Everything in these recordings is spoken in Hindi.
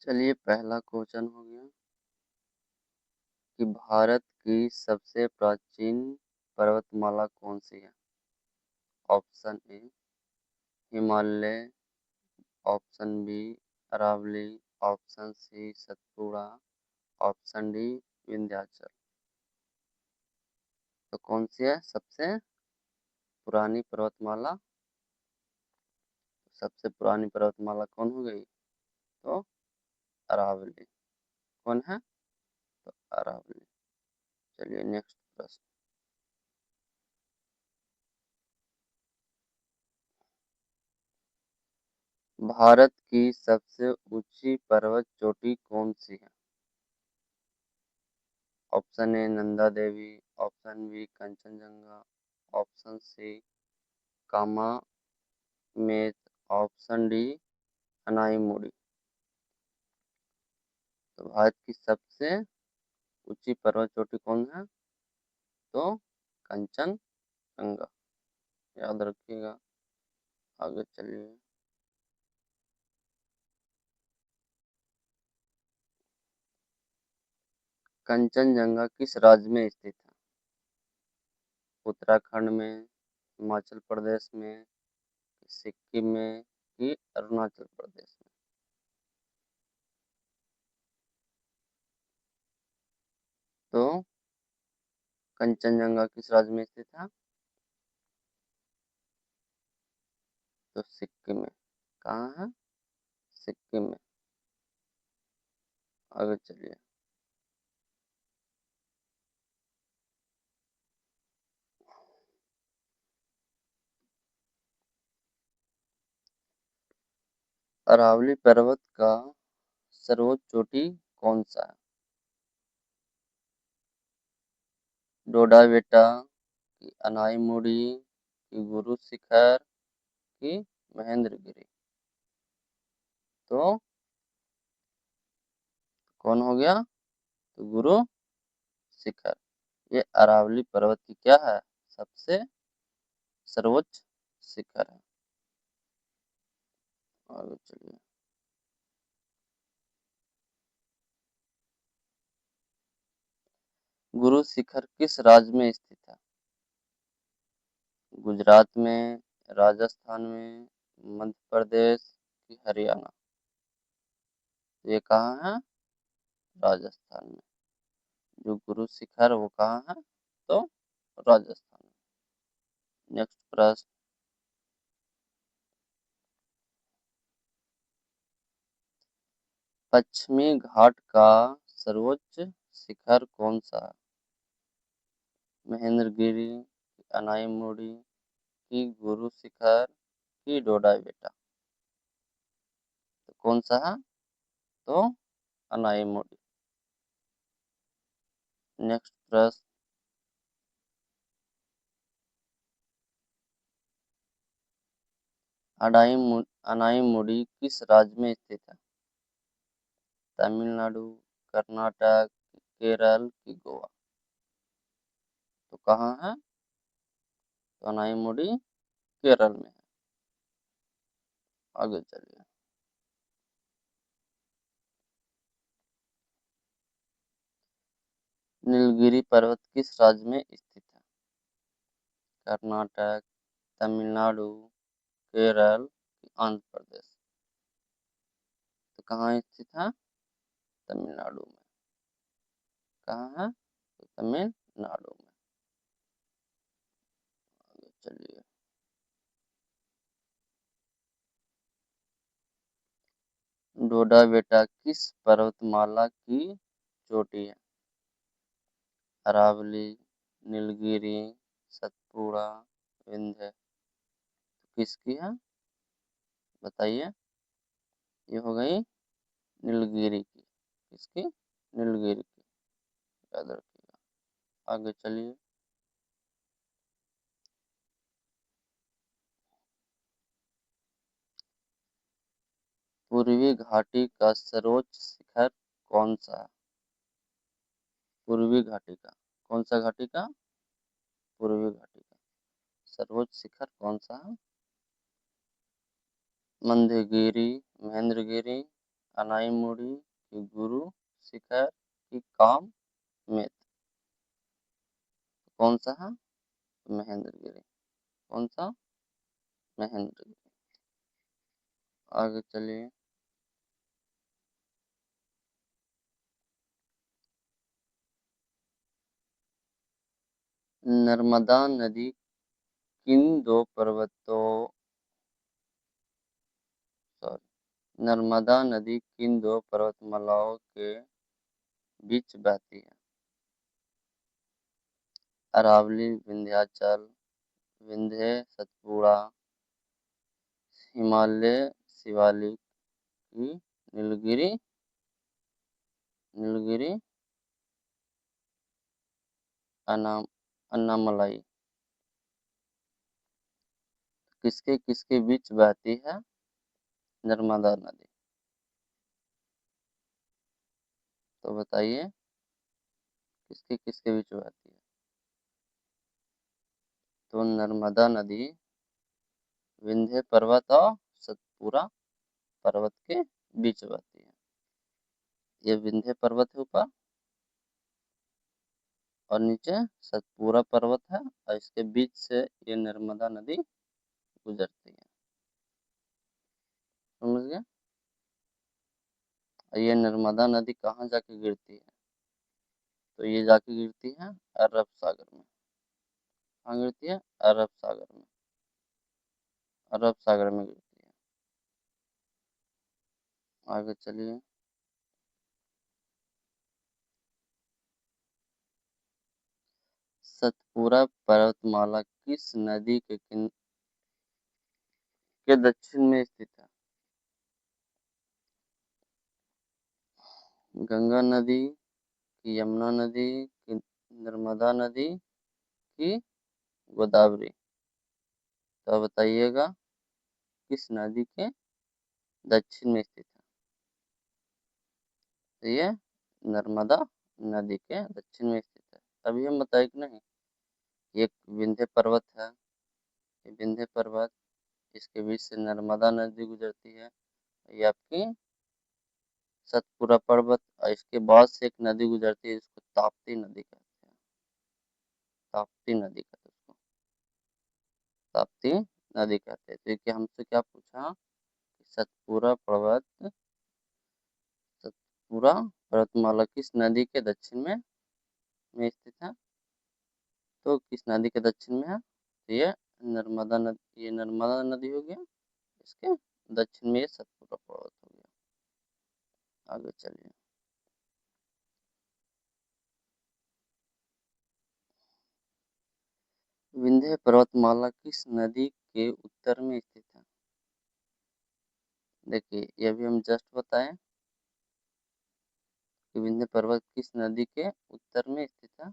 चलिए पहला क्वेश्चन हो गया कि भारत की सबसे प्राचीन पर्वतमाला कौन सी है? Option A Himalaya, option B Aravalli, option C Satpura, option D Vindhyachal. तो कौन सी है सबसे पुरानी पर्वतमाला? सबसे पुरानी पर्वतमाला कौन हो गई? तो अरावली। कौन है? तो अरावली। चलिए नेक्स्ट प्रश्न। भारत की सबसे ऊंची पर्वत चोटी कौन सी है? Option A Nanda Devi, option B Kanchenjunga, option C कामा में, ऑप्शन डी अनाईमुड़ी। तो भारत की सबसे ऊंची पर्वत चोटी कौन है? तो कंचनजंगा। याद रखिएगा। आगे चलिए। कंचनजंगा किस राज्य में स्थित है? उत्तराखंड में, हिमाचल प्रदेश में, सिक्किम में कि अरुणाचल प्रदेश में? तो कंचनजंगा किस राज्य में स्थित है? तो सिक्किम में। कहाँ है? सिक्किम में। आगे चलिए। अरावली पर्वत का सर्वोच्च चोटी कौन सा है? डोडा बेटा की अनाईमुड़ी की गुरु शिखर की महेंद्रगिरी? तो कौन हो गया? तो गुरु शिखर। ये अरावली पर्वत की क्या है? सबसे सर्वोच्च शिखर है। आगे चलिए। गुरु शिखर किस राज्य में स्थित है? गुजरात में, राजस्थान में, मध्य प्रदेश की हरियाणा? ये कहाँ है? राजस्थान में। जो गुरु शिखर वो कहाँ है? तो राजस्थान में। नेक्स्ट प्रश्न। पश्चिमी घाट का सर्वोच्च शिखर कौन सा है? महेंद्रगिरी, अनाईमुड़ी की गुरु शिखर की डोडा बेटा? तो कौन सा है? तो अनाईमुड़ी। नेक्स्ट प्रश्न। अनाईमुड़ी किस राज्य में स्थित है? तमिलनाडु, कर्नाटक, केरल की गोवा? तो कहाँ है? तो अनाईमुड़ी केरल में है। आगे चलिए। नीलगिरी पर्वत किस राज्य में स्थित है? कर्नाटक, तमिलनाडु, केरल, आंध्र प्रदेश? तो कहाँ स्थित है? तमिलनाडु में। कहाँ है? तो तमिलनाडु में। आगे चलिए। डोडा बेटा किस पर्वतमाला की चोटी है? अरावली, नीलगिरी, सतपुड़ा, विंध्य? किसकी है? बताइए। ये हो गई नीलगिरी की। किसकी? नीलगिरी की। याद रखिएगा। आगे चलिए। पूर्वी घाटी का सर्वोच्च शिखर कौन सा है? पूर्वी घाटी का। कौन सा घाटी का? पूर्वी घाटी का सर्वोच्च शिखर कौन सा है? मंदगिरी, महेंद्रगिरी, अनाई मुड़ी कि गुरु शिखर कि काम में। कौन सा है? महेंद्रगिरी। कौन सा? महेंद्रगिरी। आगे चलिए। नर्मदा नदी किन दो पर्वतों सॉरी नर्मदा नदी किन दो पर्वतमालाओं के बीच बहती है? अरावली, विंध्याचल, विंध्य, सतपुड़ा, हिमालय, शिवालिक की नीलगिरी। नीलगिरी अन्नामलाई। किसके किसके बीच बहती है नर्मदा नदी? तो बताइए किसके किसके बीच बहती है? तो नर्मदा नदी विंध्य पर्वत और सतपुड़ा पर्वत के बीच बहती है। ये विंध्य पर्वत है ऊपर और नीचे सतपुड़ा पर्वत है और इसके बीच से ये नर्मदा नदी गुजरती है। समझ गए? और ये नर्मदा नदी कहाँ जाके गिरती है? तो ये जाके गिरती है अरब सागर में। कहाँ गिरती है? अरब सागर में। अरब सागर में गिरती है। आगे चलिए। सतपुड़ा पर्वतमाला किस नदी के दक्षिण में स्थित है? गंगा नदी की, यमुना नदी की, नर्मदा नदी की, गोदावरी। तो बताइएगा किस नदी के दक्षिण में स्थित है? तो ये नर्मदा नदी के दक्षिण में स्थित है। तभी हम बताए कि नहीं, एक विंध्य पर्वत है, ये विंध्य पर्वत, इसके बीच से नर्मदा नदी गुजरती है। ये आपकी सतपुड़ा पर्वत और इसके बाद से एक नदी गुजरती है जिसको ताप्ती नदी कहते हैं। ताप्ती नदी कहते हैं उसको। ताप्ती नदी कहते हैं। तो ये हमसे क्या पूछा? सतपुड़ा पर्वत, सतपुड़ा पर्वतमाला किस नदी के दक्षिण में स्थित है? तो किस नदी के दक्षिण में है? तो ये नर्मदा नदी, ये नर्मदा नदी हो गया, इसके दक्षिण में ये सतपुड़ा पर्वत हो गया। आगे चलिए। विंध्य पर्वतमाला किस नदी के उत्तर में स्थित है? देखिए ये भी हम जस्ट बताएं कि विंध्य पर्वत किस नदी के उत्तर में स्थित है?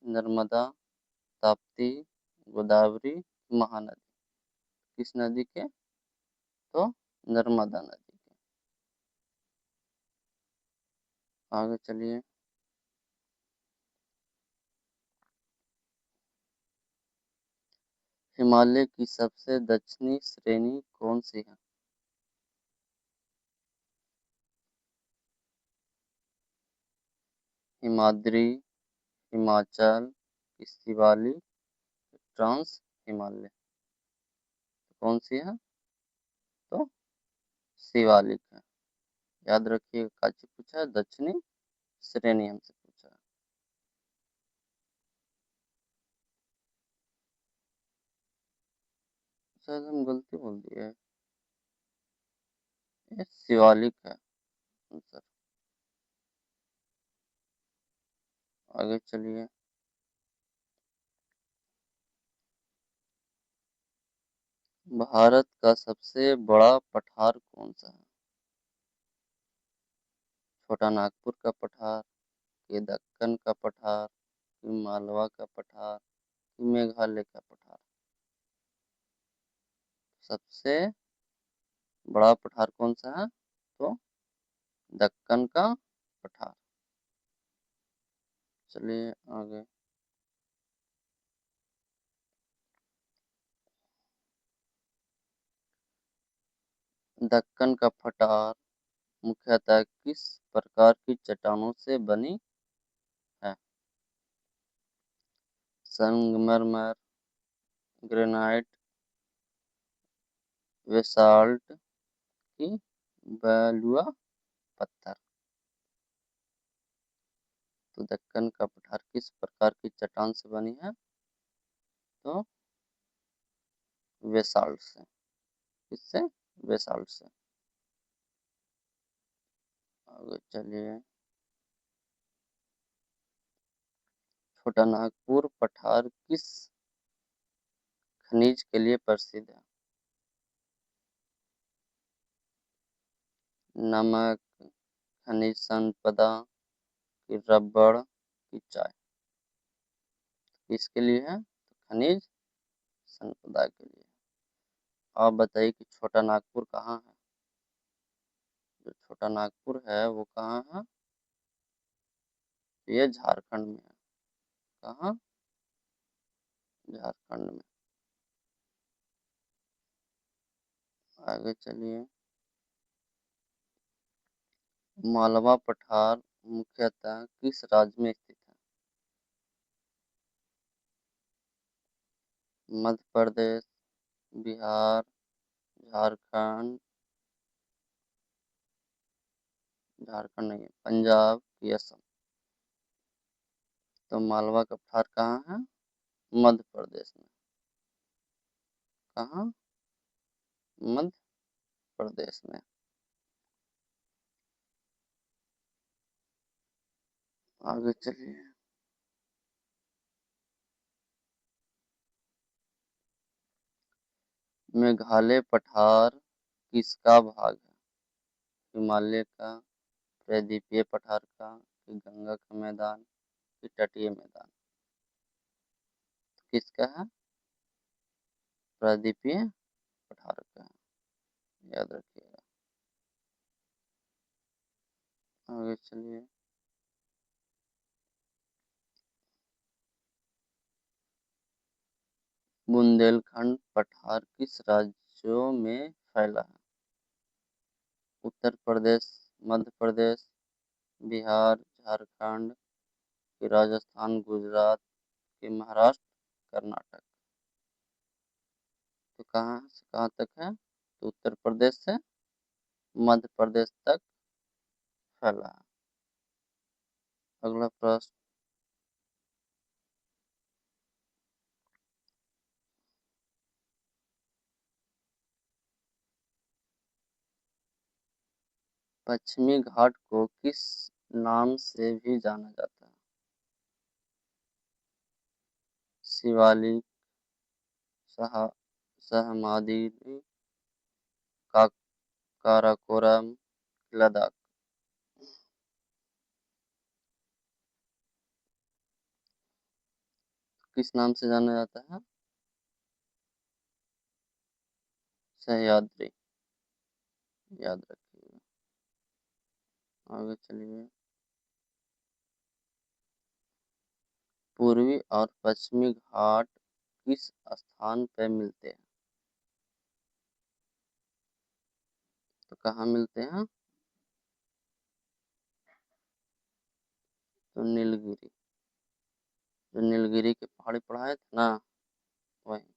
नर्मदा, ताप्ती, गोदावरी, महानदी। किस नदी के? तो नर्मदा नदी के। आगे चलिए। हिमालय की सबसे दक्षिणी श्रेणी कौन सी है? हिमाद्री, हिमाचल, शिवालिक, ट्रांस हिमालय। कौन सी है? तो शिवालिक है। याद रखिए काची पूछा है, दक्षिणी श्रेणी हमसे पूछा है। शायद हम गलती बोल दिए है, ये शिवालिक है आंसर। आगे चलिए। भारत का सबसे बड़ा पठार कौन सा है? छोटा नागपुर का पठार, कि दक्कन का पठार, कि मालवा का पठार, कि मेघालय का पठार? सबसे बड़ा पठार कौन सा है? तो दक्कन का पठार। चलिए आगे। दक्कन का पठार मुख्यतः किस प्रकार की चट्टानों से बनी है? संगमरमर, ग्रेनाइट, बेसाल्ट की बलुआ पत्थर। तो दक्कन का पठार किस प्रकार की चट्टान से बनी है? तो बेसाल्ट से। किससे? बेसाल्ट से। आगे चलिए। छोटा नागपुर पठार किस खनिज के लिए प्रसिद्ध है? नमक, खनिज संपदा की रबड़ की चाय? किसके लिए है? तो खनिज संपदा के लिए। आप बताइए कि छोटा नागपुर कहाँ है? जो छोटा नागपुर है वो कहाँ है? ये झारखंड में है। कहाँ? झारखंड में। आगे चलिए। मालवा पठार मुख्यतः किस राज्य में स्थित है? मध्य प्रदेश, बिहार, झारखंड, झारखंड नहीं है, पंजाब की असम। तो मालवा का पठार कहाँ है? मध्य प्रदेश में। कहाँ? मध्य प्रदेश में। आगे चलिए। मेघालय पठार किसका भाग है? हिमालय का, प्रायद्वीपीय पठार का, कि गंगा का मैदान, कि तटीय मैदान? किसका है? प्रायद्वीपीय पठार का है। याद रखिएगा। आगे चलिए। बुंदेलखंड पठार किस राज्यों में फैला है? उत्तर प्रदेश, मध्य प्रदेश, बिहार, झारखंड, कि राजस्थान, गुजरात, कि महाराष्ट्र, कर्नाटक? तो कहाँ से कहाँ तक है? तो उत्तर प्रदेश से मध्य प्रदेश तक फैला है। अगला प्रश्न। पश्चिमी घाट को किस नाम से भी जाना जाता है? शिवालिक, सहा सहमादिनी, का काराकोरम, लद्दाख? किस नाम से जाना जाता है? सह्याद्री। याद रखिएगा। आगे चलिए। पूर्वी और पश्चिमी घाट किस स्थान पर मिलते हैं? तो कहाँ मिलते हैं? तो नीलगिरी। जो नीलगिरी के पहाड़ी पढ़ाए थे ना, वही।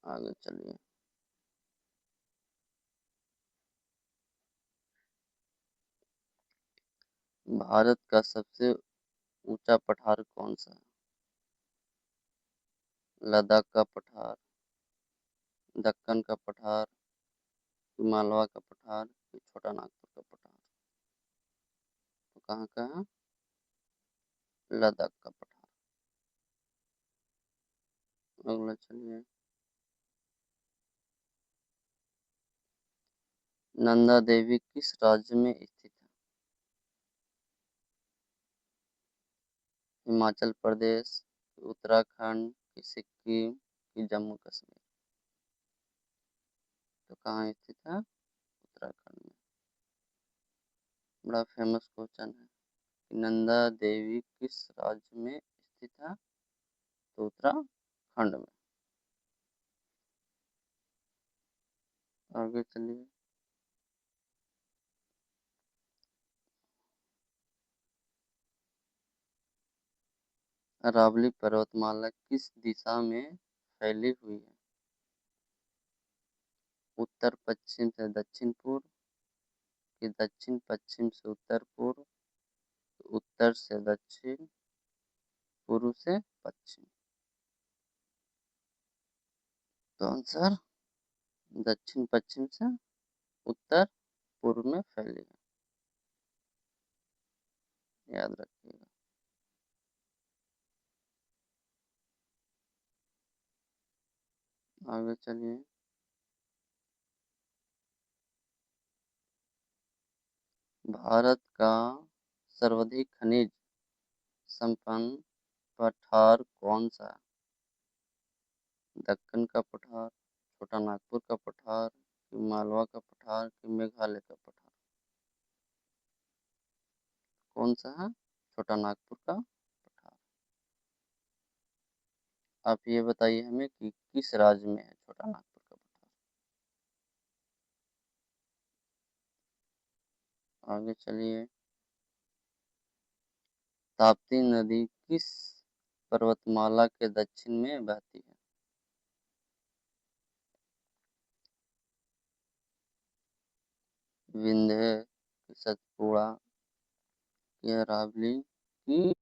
आगे चलिए। भारत का सबसे ऊंचा पठार कौन सा है? लद्दाख का पठार, दक्कन का पठार, मालवा का पठार, कि छोटा नागपुर का पठार? तो कहाँ का है? लद्दाख का पठार। अगला चलिए। नंदा देवी किस राज्य में स्थित है? हिमाचल प्रदेश, उत्तराखंड, कि सिक्किम, कि जम्मू कश्मीर? तो कहाँ स्थित है? उत्तराखंड में। बड़ा फेमस क्वेश्चन है कि नंदा देवी किस राज्य में स्थित है? तो उत्तराखंड में। आगे चलिए। अरावली पर्वतमाला किस दिशा में फैली हुई है? उत्तर पश्चिम से दक्षिण पूर्व, कि दक्षिण पश्चिम से उत्तर पूर्व, उत्तर से दक्षिण, पूर्व से पश्चिम। तो आंसर दक्षिण पश्चिम से उत्तर पूर्व में फैली है, याद रखिएगा। आगे चलिए। भारत का सर्वाधिक खनिज संपन्न पठार कौन सा है? दक्कन का पठार, छोटा नागपुर का पठार, कि मालवा का पठार, कि मेघालय का पठार? कौन सा है छोटा नागपुर का पठार? आप ये बताइए हमें कि किस राज्य में है छोटा नागपुर का पठार। आगे चलिए। ताप्ती नदी किस पर्वतमाला के दक्षिण में बहती है? विंध्य, की सतपुड़ा, की अरावली, की